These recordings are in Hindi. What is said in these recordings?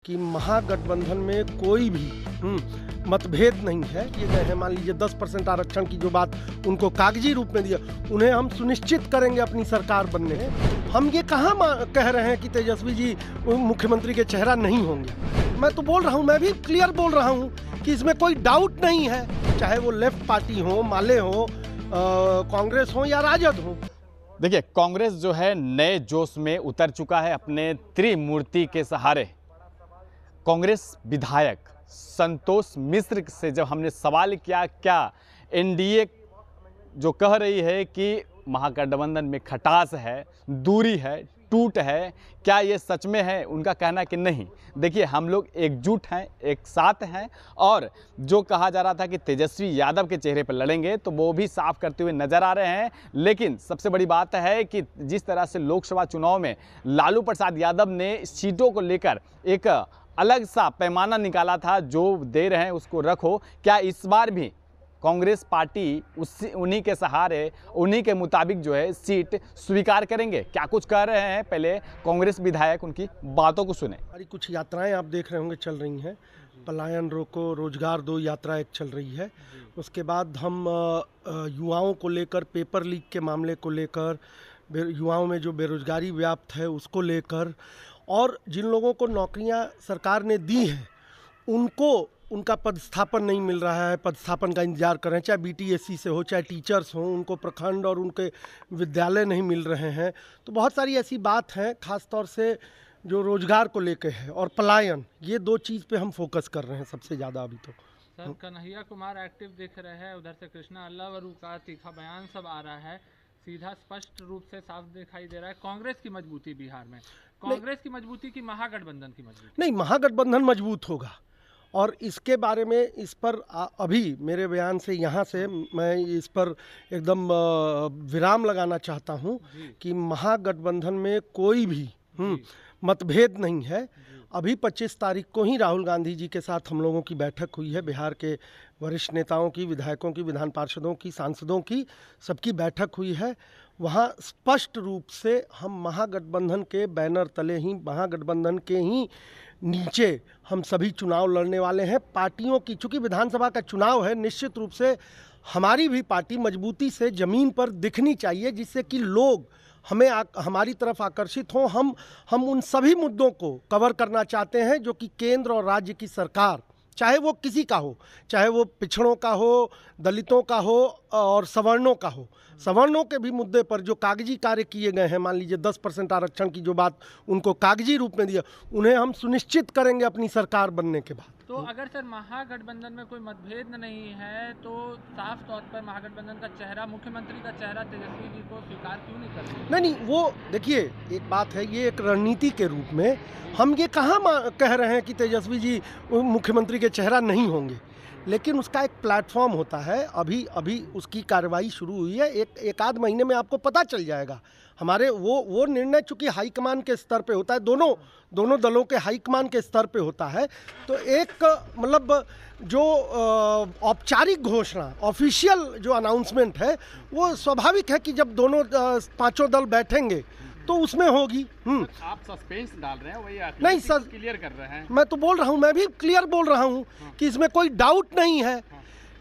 कि महागठबंधन में कोई भी मतभेद नहीं है। ये गए हैं, मान लीजिए 10% आरक्षण की जो बात उनको कागजी रूप में दिया, उन्हें हम सुनिश्चित करेंगे अपनी सरकार बनने में। हम ये कहाँ कह रहे हैं कि तेजस्वी जी मुख्यमंत्री के चेहरा नहीं होंगे। मैं तो बोल रहा हूँ, मैं भी क्लियर बोल रहा हूँ कि इसमें कोई डाउट नहीं है, चाहे वो लेफ्ट पार्टी हो, माले हो, कांग्रेस हो या राजद हो। देखिए, कांग्रेस जो है नए जोश में उतर चुका है अपने त्रिमूर्ति के सहारे। कांग्रेस विधायक संतोष मिश्र से जब हमने सवाल किया, क्या एनडीए जो कह रही है कि महागठबंधन में खटास है, दूरी है, टूट है, क्या ये सच में है? उनका कहना कि नहीं। देखिए, हम लोग एकजुट हैं, एक साथ हैं, और जो कहा जा रहा था कि तेजस्वी यादव के चेहरे पर लड़ेंगे, तो वो भी साफ करते हुए नजर आ रहे हैं। लेकिन सबसे बड़ी बात है कि जिस तरह से लोकसभा चुनाव में लालू प्रसाद यादव ने सीटों को लेकर एक अलग सा पैमाना निकाला था, जो दे रहे हैं उसको रखो, क्या इस बार भी कांग्रेस पार्टी उन्हीं के सहारे, उन्हीं के मुताबिक जो है सीट स्वीकार करेंगे? क्या कुछ कह रहे हैं, पहले कांग्रेस विधायक उनकी बातों को सुने। हमारी कुछ यात्राएं आप देख रहे होंगे चल रही हैं। पलायन रोको, रोजगार दो यात्रा एक चल रही है। उसके बाद हम युवाओं को लेकर, पेपर लीक के मामले को लेकर, युवाओं में जो बेरोजगारी व्याप्त है उसको लेकर, और जिन लोगों को नौकरियां सरकार ने दी हैं उनको उनका पदस्थापन नहीं मिल रहा है, पदस्थापन का इंतजार कर रहे हैं, चाहे बीटीएससी से हो, चाहे टीचर्स हों, उनको प्रखंड और उनके विद्यालय नहीं मिल रहे हैं। तो बहुत सारी ऐसी बात हैं, खास तौर से जो रोजगार को लेकर है, और पलायन, ये दो चीज़ पे हम फोकस कर रहे हैं सबसे ज़्यादा अभी तो। सर, कन्हैया कुमार एक्टिव दिख रहे हैं, उधर से कृष्णा अल्लावरू का तीखा बयान सब आ रहा है, सीधा स्पष्ट रूप से साफ दिखाई दे रहा है कांग्रेस की मजबूती बिहार में। कांग्रेस की मजबूती की महागठबंधन की मजबूती? नहीं, महागठबंधन मजबूत होगा, और इसके बारे में इस पर अभी मेरे बयान से यहाँ से मैं इस पर एकदम विराम लगाना चाहता हूँ कि महागठबंधन में कोई भी मतभेद नहीं है। अभी 25 तारीख को ही राहुल गांधी जी के साथ हम लोगों की बैठक हुई है, बिहार के वरिष्ठ नेताओं की, विधायकों की, विधान पार्षदों की, सांसदों की, सबकी बैठक हुई है। वहाँ स्पष्ट रूप से हम महागठबंधन के बैनर तले ही, महागठबंधन के ही नीचे हम सभी चुनाव लड़ने वाले हैं। पार्टियों की, चूँकि विधानसभा का चुनाव है, निश्चित रूप से हमारी भी पार्टी मजबूती से ज़मीन पर दिखनी चाहिए, जिससे कि लोग हमारी तरफ आकर्षित हों। हम उन सभी मुद्दों को कवर करना चाहते हैं जो कि केंद्र और राज्य की सरकार, चाहे वो किसी का हो, चाहे वो पिछड़ों का हो, दलितों का हो और सवर्णों का हो, सवर्णों के भी मुद्दे पर जो कागजी कार्य किए गए हैं, मान लीजिए 10% आरक्षण की जो बात उनको कागजी रूप में दिया, उन्हें हम सुनिश्चित करेंगे अपनी सरकार बनने के बाद। तो अगर सर महागठबंधन में कोई मतभेद नहीं है, तो साफ तौर पर महागठबंधन का चेहरा, मुख्यमंत्री का चेहरा तेजस्वी जी को स्वीकार क्यों नहीं कर रहे? नहीं, वो देखिए, एक बात है, ये एक रणनीति के रूप में हम ये कहाँ कह रहे हैं कि तेजस्वी जी मुख्यमंत्री के चेहरा नहीं होंगे, लेकिन उसका एक प्लेटफॉर्म होता है। अभी उसकी कार्रवाई शुरू हुई है, एक आध महीने में आपको पता चल जाएगा। हमारे वो निर्णय चूंकि हाईकमान के स्तर पे होता है, दोनों दलों के हाईकमान के स्तर पे होता है, तो एक मतलब जो औपचारिक घोषणा, ऑफिशियल जो अनाउंसमेंट है, वो स्वाभाविक है कि जब दोनों पांचों दल बैठेंगे तो उसमें होगी। आप सस्पेंस डाल रहे हैं, वही नहीं सर, क्लियर कर रहे हैं। मैं तो बोल रहा हूँ, मैं भी क्लियर बोल रहा हूँ कि इसमें कोई डाउट नहीं है,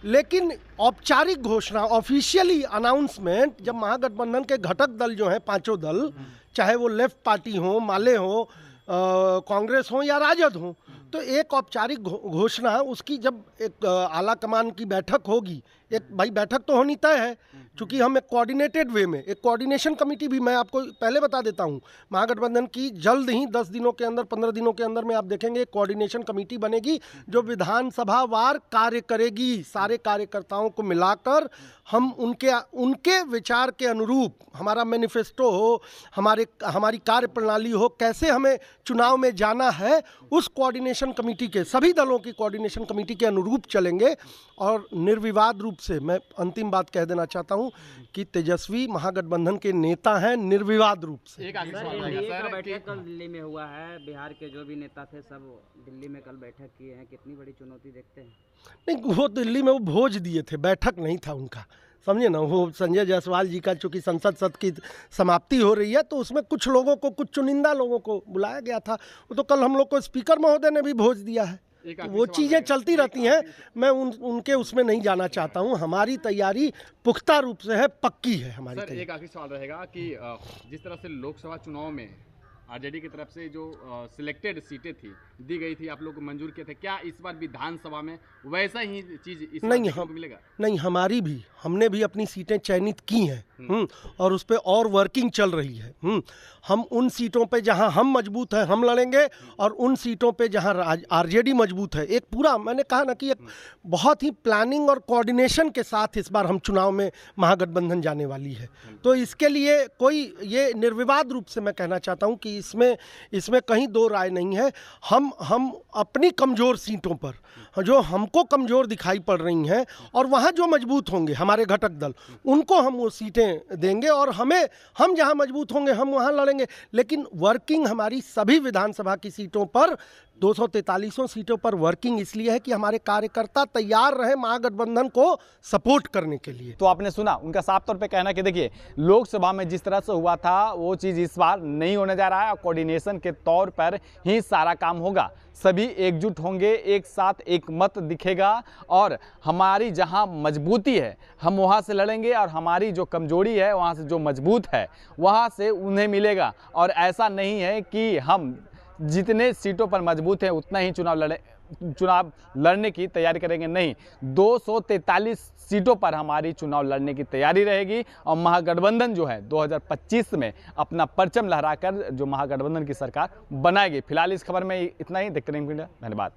लेकिन औपचारिक घोषणा, ऑफिशियली अनाउंसमेंट, जब महागठबंधन के घटक दल जो हैं, पांचों दल, चाहे वो लेफ्ट पार्टी हो, माले हो, कांग्रेस हो या राजद हो, तो एक औपचारिक घोषणा, उसकी जब एक आला कमान की बैठक होगी, एक भाई बैठक तो होनी तय है, चूँकि हम एक कोऑर्डिनेटेड वे में, एक कोऑर्डिनेशन कमेटी भी, मैं आपको पहले बता देता हूँ, महागठबंधन की जल्द ही 10 दिनों के अंदर, 15 दिनों के अंदर में आप देखेंगे एक कोऑर्डिनेशन कमेटी बनेगी जो विधानसभा वार कार्य करेगी। सारे कार्यकर्ताओं को मिलाकर हम उनके विचार के अनुरूप हमारा मैनिफेस्टो हो, हमारी कार्य प्रणाली हो, कैसे हमें चुनाव में जाना है, उस कोऑर्डिनेशन कमेटी के, सभी दलों की कोऑर्डिनेशन कमेटी के अनुरूप चलेंगे और निर्विवाद रूप रूप से, मैं अंतिम बात कह देना चाहता हूं कि तेजस्वी महागठबंधन के नेता हैं निर्विवाद रूप से। एक आखिरी सर, सवाल एनडीए रहेगा का सर बैठक कल कि दिल्ली में हुआ है। बिहार के जो भी नेता थे सब दिल्ली में कल बैठक किए हैं। कितनी बड़ी चुनौती देखते हैं? नहीं, वो दिल्ली में वो भोज दिए थे, बैठक नहीं था उनका, समझे ना। वो संजय जायसवाल जी का चूंकि संसद सत्र की समाप्ति हो रही है तो उसमें कुछ लोगों को, कुछ चुनिंदा लोगों को बुलाया गया था। वो तो कल हम लोग को स्पीकर महोदय ने भी भोज दिया है। एक तो आखिरी वो सवाल चीज़ें रहेगा। चलती रहती हैं, मैं उनके उसमें नहीं जाना चाहता हूँ। हमारी तैयारी पुख्ता रूप से है, पक्की है हमारी सर तैयारी। एक आखिरी सवाल रहेगा कि जिस तरह से लोकसभा चुनाव में आरजेडी की तरफ से जो सिलेक्टेड सीटें थी, दी गई थी, आप लोग को मंजूर किए थे, क्या इस बार विधानसभा में वैसा ही चीज इस बार नहीं, देखने हम को मिलेगा? नहीं, हमारी भी, हमने भी अपनी सीटें चयनित की हैं और उस पर और वर्किंग चल रही है। हम उन सीटों पे जहां हम मजबूत हैं हम लड़ेंगे और उन सीटों पे जहां आरजेडी मजबूत है, एक पूरा, मैंने कहा ना कि एक बहुत ही प्लानिंग और कोऑर्डिनेशन के साथ इस बार हम चुनाव में महागठबंधन जाने वाली है। तो इसके लिए कोई, ये निर्विवाद रूप से मैं कहना चाहता हूं कि इसमें कहीं दो राय नहीं है। हम अपनी कमज़ोर सीटों पर, जो हमको कमज़ोर दिखाई पड़ रही हैं और वहाँ जो मजबूत होंगे हमारे घटक दल, उनको हम वो सीटें देंगे और हम जहाँ मजबूत होंगे हम वहाँ लड़ेंगे। लेकिन वर्किंग हमारी सभी विधानसभा की सीटों पर, 243 सीटों पर वर्किंग इसलिए है कि हमारे कार्यकर्ता तैयार रहे महागठबंधन को सपोर्ट करने के लिए। तो आपने सुना उनका साफ तौर पे कहना कि देखिए, लोकसभा में जिस तरह से हुआ था वो चीज़ इस बार नहीं होने जा रहा है और कोऑर्डिनेशन के तौर पर ही सारा काम होगा। सभी एकजुट होंगे, एक साथ एक मत दिखेगा और हमारी जहां मजबूती है हम वहां से लड़ेंगे और हमारी जो कमजोरी है वहां से जो मजबूत है वहां से उन्हें मिलेगा। और ऐसा नहीं है कि हम जितने सीटों पर मजबूत हैं उतना ही चुनाव लड़ने की तैयारी करेंगे, नहीं। 243 सीटों पर हमारी चुनाव लड़ने की तैयारी रहेगी और महागठबंधन जो है 2025 में अपना परचम लहराकर जो महागठबंधन की सरकार बनाएगी। फिलहाल इस खबर में इतना ही। देखते रहेंगे, धन्यवाद।